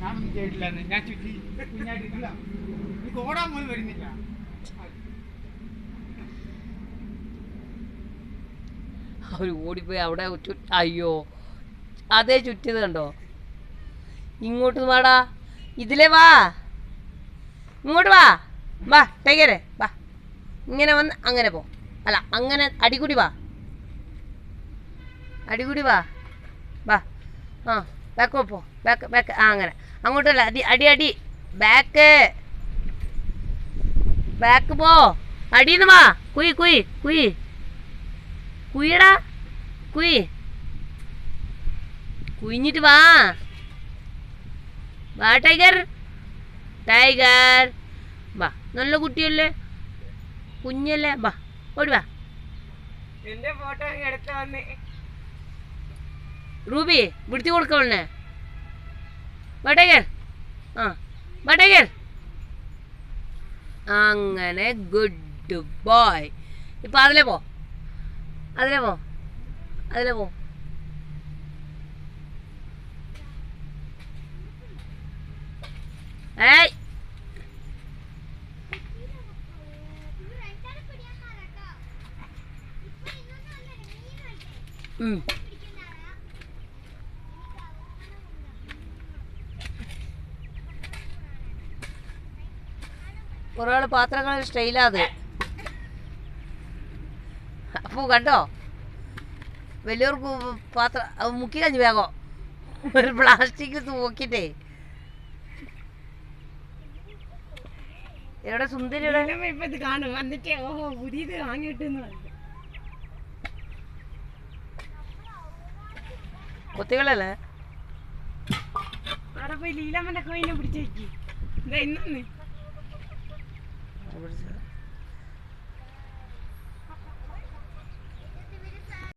ഞാനൊന്നും ചെയ്തിട്ടില്ല, ഞാൻ ചുറ്റി കുഞ്ഞായിട്ടില്ല, എനിക്ക് ഓടാൻ പോലും വരുന്നില്ല. അവർ ഓടിപ്പോയി അവിടെ അയ്യോ അതേ ചുറ്റിയത് കണ്ടോ. ഇങ്ങോട്ട് വാടാ, ഇതിലേ വാ, ഇങ്ങോട്ട് വാ, വാ ടൈഗറെ വാ, ഇങ്ങനെ വന്ന് അങ്ങനെ പോ, അല്ല അങ്ങനെ അടികൂടി വാ, അടികൂടി വാ, വാ ആ ബാക്ക് പോ, ബാക്ക് ബാക്ക്, ആ അങ്ങനെ അങ്ങോട്ടല്ല, അടി അടി അടി, ബാക്ക് ബാക്ക് പോ, അടിന്ന് വാ, കുയ് കുയ് കുയ് കുയ്യടാ, കുയ് കുയിഞ്ഞിട്ട് വാ, വാ ടൈഗർ, ടൈഗർ വാ, നല്ല കുട്ടിയല്ലേ, കുഞ്ഞല്ലേ, വാ ഓടി വാ. എന്റെ ഫോട്ടോ എടുത്ത് വന്നേ റൂബി, വിടുത്തി കൊടുക്കണേ, വാ ടൈഗർ, ആ വാ ടൈഗർ, അങ്ങനെ ഗുഡ് ബോയ്. ഇപ്പം അതിലേ പോ, അതിലേ പോ, അതിലേ പോ. ഏയ് ഒരാൾ പാത്രങ്ങൾ സ്റ്റൈലാത്. അപ്പൂ കണ്ടോ, വലിയവർക്ക് പാത്രം മുക്കി കഴിഞ്ഞ് വേഗം ഒരു പ്ലാസ്റ്റിക്കിൽ നോക്കിട്ടേ. എവിടെ സുന്ദരിയുടെ ഇപ്പൊ ഇത് കാണും വന്നിട്ട് ഓഹോ പുതിയത് വാങ്ങിയിട്ടെന്ന് പറഞ്ഞു. കൊത്തികളല്ലേ അവിടെ പോയി ലീലാമ്മന്റെ കോയിനെ പിടിച്ചേക്കി. ഇന്ന്